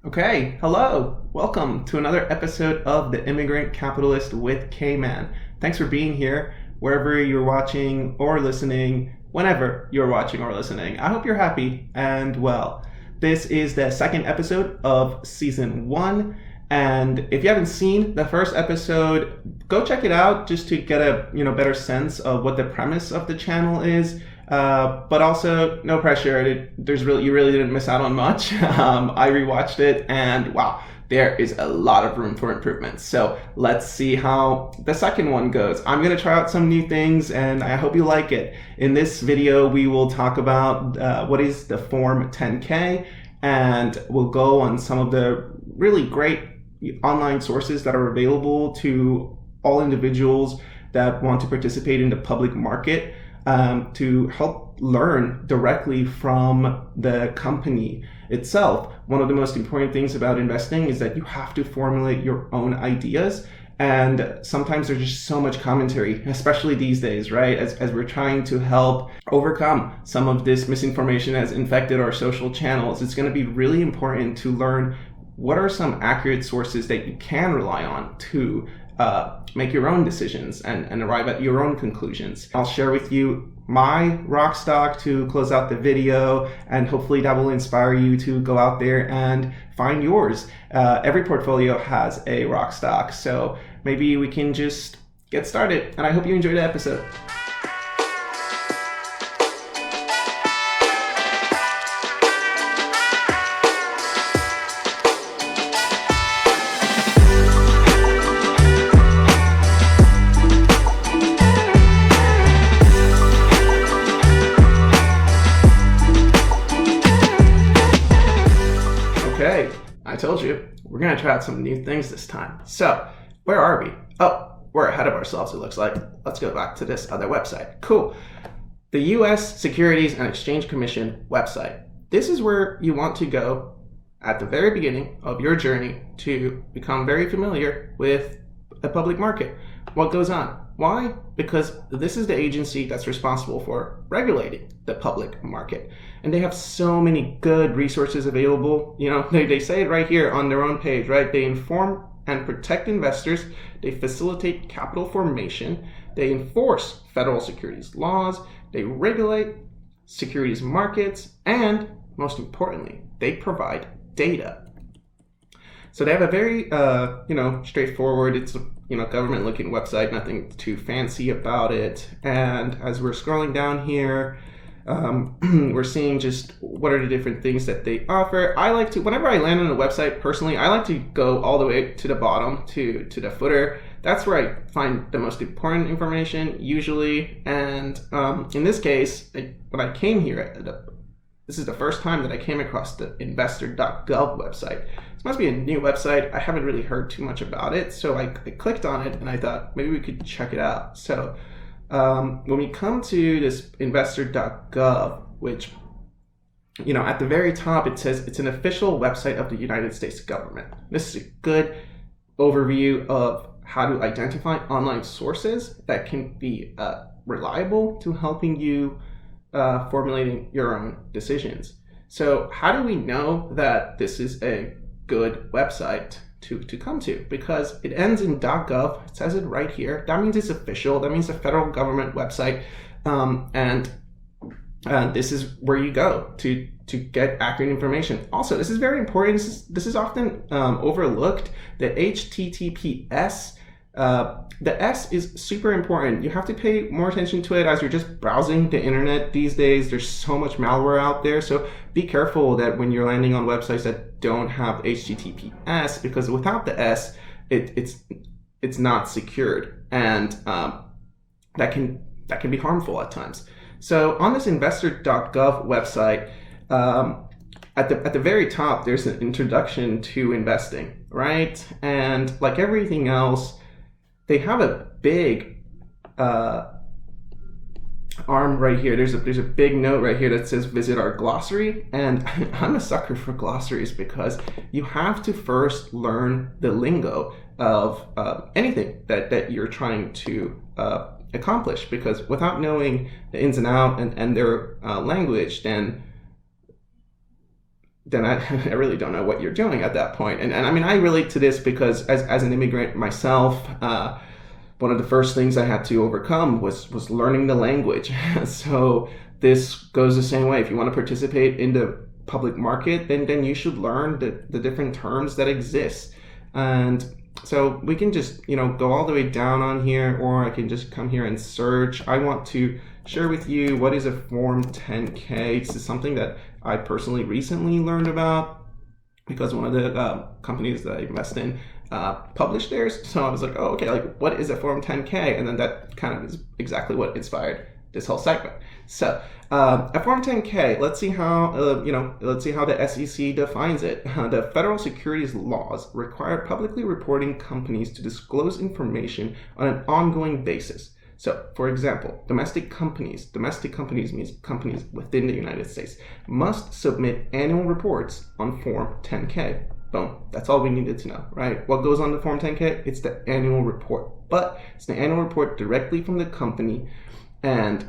Okay, hello. Welcome to another episode of The Immigrant Capitalist with K-Man. Thanks for being here, wherever you're watching or listening, whenever you're watching or listening. I hope you're happy and well. This is the second episode of season 1, and if you haven't seen the first episode, go check it out just to get a better sense of what the premise of the channel is. But also, no pressure. You really didn't miss out on much. I rewatched it, and wow, there is a lot of room for improvement. So let's see how the second one goes. I'm gonna try out some new things, and I hope you like it. In this video, we will talk about what is the Form 10K, and we'll go on some of the really great online sources that are available to all individuals that want to participate in the public market. To help learn directly from the company itself. One of the most important things about investing is that you have to formulate your own ideas. And sometimes there's just so much commentary, especially these days, right? As we're trying to help overcome some of this misinformation that's infected our social channels, it's going to be really important to learn what are some accurate sources that you can rely on to make your own decisions and arrive at your own conclusions. I'll share with you my rock stock to close out the video, and hopefully that will inspire you to go out there and find yours. Every portfolio has a rock stock, so maybe we can just get started, and I hope you enjoyed the episode. Okay, I told you, we're going to try out some new things this time. So, where are we? Oh, we're ahead of ourselves, it looks like. Let's go back to this other website. Cool. The U.S. Securities and Exchange Commission website. This is where you want to go at the very beginning of your journey to become very familiar with the public market. What goes on? Why? Because this is the agency that's responsible for regulating the public market. And they have so many good resources available. They say it right here on their own page, right? They inform and protect investors. They facilitate capital formation. They enforce federal securities laws. They regulate securities markets. And most importantly, they provide data. So they have a very, straightforward, it's a, government looking website, nothing too fancy about it. And as we're scrolling down here, we're seeing just what are the different things that they offer. Whenever I land on a website, personally, I like to go all the way to the bottom, to the footer. That's where I find the most important information, usually. And in this case, when I came here, this is the first time that I came across the Investor.gov website. This must be a new website. I haven't really heard too much about it. So I clicked on it and I thought maybe we could check it out. So when we come to this Investor.gov, which, at the very top, it says it's an official website of the United States government. This is a good overview of how to identify online sources that can be reliable to helping you formulating your own decisions. So how do we know that this is a good website to come to? Because it ends in .gov. It says it right here. That means it's official. That means a federal government website. And this is where you go to get accurate information. Also, this is very important. This is often overlooked. The HTTPS. The S is super important. You have to pay more attention to it as you're just browsing the internet these days. There's so much malware out there. So be careful that when you're landing on websites that don't have HTTPS, because without the S, it's not secured, and that can be harmful at times. So on this Investor.gov website, at the very top, there's an introduction to investing, right? And like everything else, they have a big arm right here. There's a big note right here that says visit our glossary, and I'm a sucker for glossaries because you have to first learn the lingo of anything that you're trying to accomplish, because without knowing the ins and outs and their language, then then I really don't know what you're doing at that point. And I mean, I relate to this because as an immigrant myself, one of the first things I had to overcome was learning the language. So this goes the same way. If you want to participate in the public market, then you should learn the different terms that exist. And so we can just, go all the way down on here, or I can just come here and search. I want to share with you what is a Form 10K. This is something that I personally recently learned about because one of the companies that I invest in published theirs. So I was like, oh, okay, like what is a Form 10K? And then that kind of is exactly what inspired this whole segment. So a Form 10K, let's see how the SEC defines it. The federal securities laws require publicly reporting companies to disclose information on an ongoing basis. So, for example, domestic companies means companies within the United States, must submit annual reports on Form 10K. Boom. That's all we needed to know, right? What goes on the Form 10K? It's the annual report. But it's the annual report directly from the company, and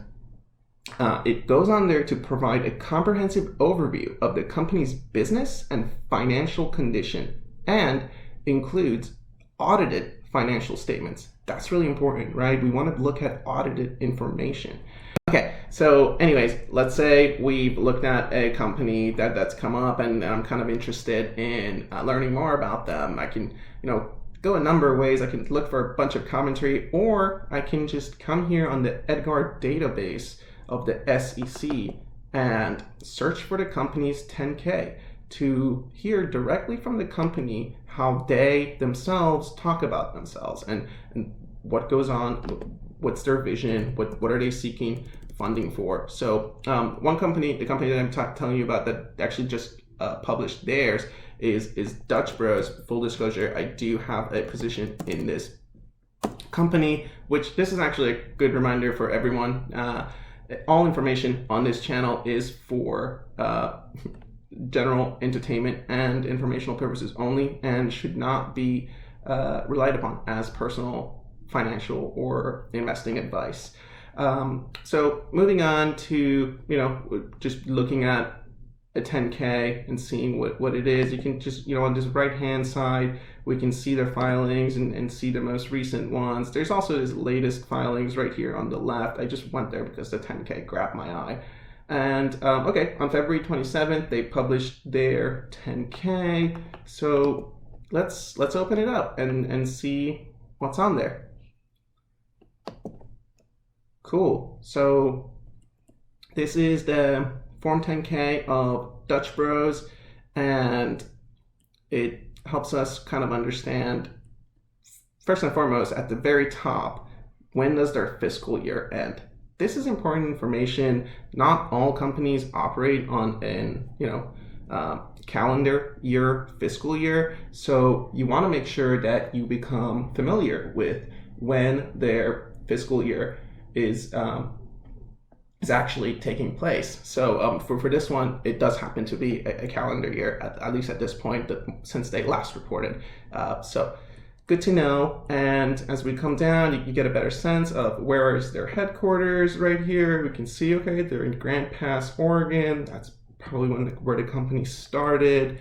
it goes on there to provide a comprehensive overview of the company's business and financial condition, and includes audited financial statements. That's really important, right? We want to look at audited information. Okay, so anyways, let's say we've looked at a company that's come up and I'm kind of interested in learning more about them. I can, go a number of ways. I can look for a bunch of commentary, or I can just come here on the EDGAR database of the SEC and search for the company's 10K to hear directly from the company how they themselves talk about themselves and what goes on, what's their vision, what are they seeking funding for. So one company, the company that I'm telling you about that actually just published theirs is Dutch Bros. Full disclosure, I do have a position in this company, which this is actually a good reminder for everyone. All information on this channel is for general entertainment and informational purposes only, and should not be relied upon as personal financial or investing advice. So moving on to, just looking at a 10K and seeing what it is, you can just, on this right hand side, we can see their filings and see the most recent ones. There's also his latest filings right here on the left. I just went there because the 10K grabbed my eye. And okay, on February 27th, they published their 10K. So let's open it up and see what's on there. Cool. So this is the Form 10K of Dutch Bros, and it helps us kind of understand, first and foremost, at the very top, when does their fiscal year end? This is important information. Not all companies operate on an, calendar year, fiscal year. So you want to make sure that you become familiar with when their fiscal year is actually taking place. So for this one, it does happen to be a calendar year, at least at this point, since they last reported. So good to know. And as we come down, you get a better sense of where is their headquarters right here. We can see, okay, they're in Grant Pass, Oregon. That's probably where the company started.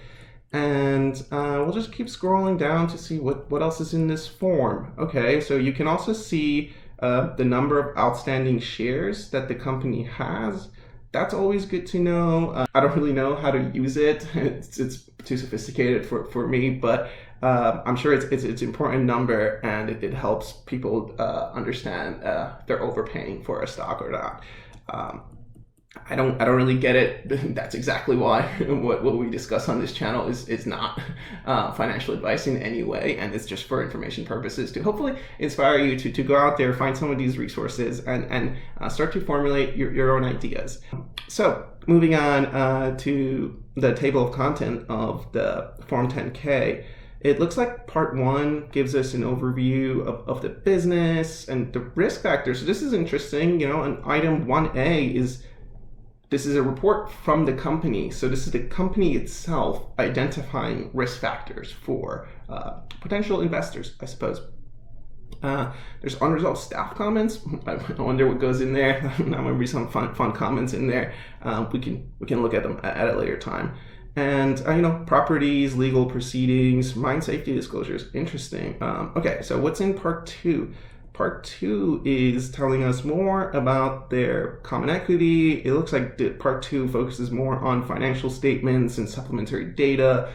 And we'll just keep scrolling down to see what else is in this form. Okay, so you can also see the number of outstanding shares that the company has. That's always good to know. I don't really know how to use it. It's too sophisticated for me, but I'm sure it's an important number, and it helps people understand they're overpaying for a stock or not. I don't really get it. That's exactly why what we discuss on this channel is not financial advice in any way, and it's just for information purposes to hopefully inspire you to go out there, find some of these resources, and start to formulate your own ideas. So moving on to the table of content of the Form 10K, it looks like part 1 gives us an overview of the business and the risk factors. So this is interesting. And item 1A is a report from the company. So this is the company itself identifying risk factors for potential investors, I suppose. There's unresolved staff comments. I wonder what goes in there. There might be some fun comments in there. We can look at them at a later time. And, properties, legal proceedings, mine safety disclosures. Interesting. Okay, so what's in part 2? Part 2 is telling us more about their common equity. It looks like part 2 focuses more on financial statements and supplementary data.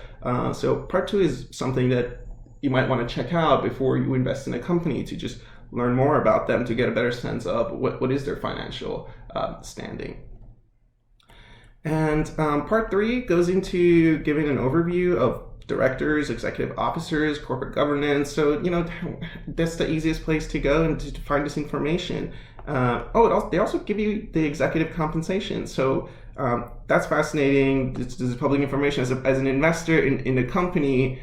So part 2 is something that you might want to check out before you invest in a company, to just learn more about them, to get a better sense of what is their financial standing. And part 3 goes into giving an overview of directors, executive officers, corporate governance. So, that's the easiest place to go and to find this information. They also give you the executive compensation. So that's fascinating. This is public information. As an investor in a company,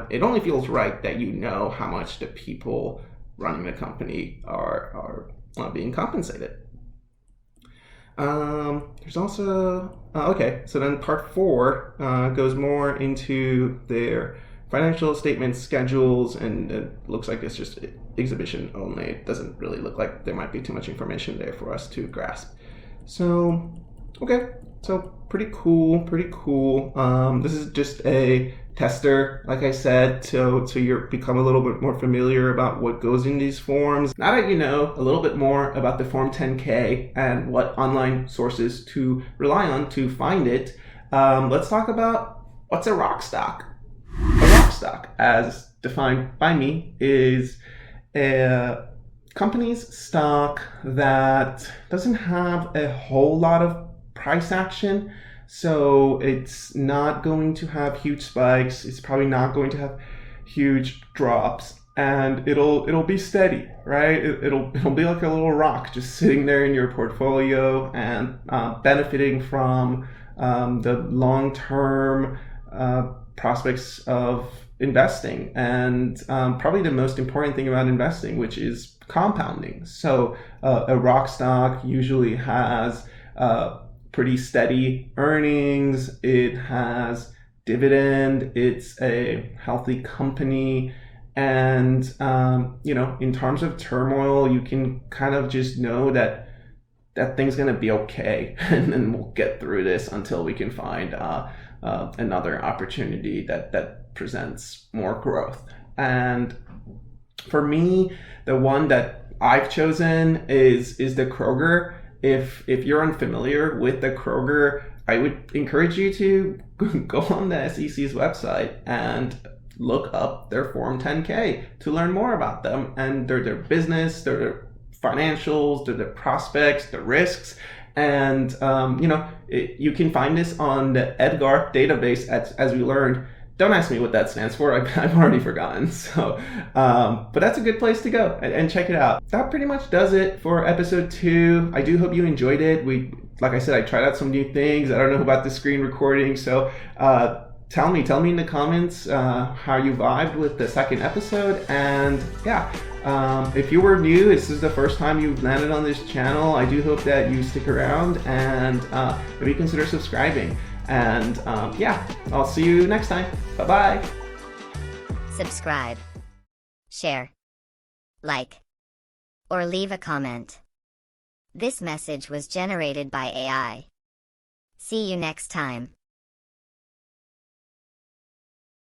it only feels right that you know how much the people running the company are being compensated. There's also, so then part 4 goes more into their financial statement schedules, and it looks like it's just exhibition only. It doesn't really look like there might be too much information there for us to grasp. So, so pretty cool. This is just a tester, like I said, so you become a little bit more familiar about what goes in these forms. Now that you know a little bit more about the Form 10K and what online sources to rely on to find it, let's talk about what's a rock stock. A rock stock, as defined by me, is a company's stock that doesn't have a whole lot of price action. So it's not going to have huge spikes. It's probably not going to have huge drops, and it'll be steady, right? It'll be like a little rock just sitting there in your portfolio and benefiting from the long-term prospects of investing, and probably the most important thing about investing, which is compounding. So a rock stock usually has pretty steady earnings. It has dividend. It's a healthy company. And, in terms of turmoil, you can kind of just know that thing's going to be okay. And then we'll get through this until we can find another opportunity that presents more growth. And for me, the one that I've chosen is the Kroger. If you're unfamiliar with the Kroger, I would encourage you to go on the SEC's website and look up their Form 10K to learn more about them and their business, their financials, their prospects, their risks. And, you can find this on the EDGAR database, as we learned. Don't ask me what that stands for. I've already forgotten. So, but that's a good place to go and check it out. That pretty much does it for episode 2. I do hope you enjoyed it. Like I said, I tried out some new things. I don't know about the screen recording. So, tell me in the comments how you vibed with the second episode. And if you were new, this is the first time you've landed on this channel, I do hope that you stick around and maybe consider subscribing. And I'll see you next time. Bye-bye. Subscribe, share, like, or leave a comment. This message was generated by AI. See you next time.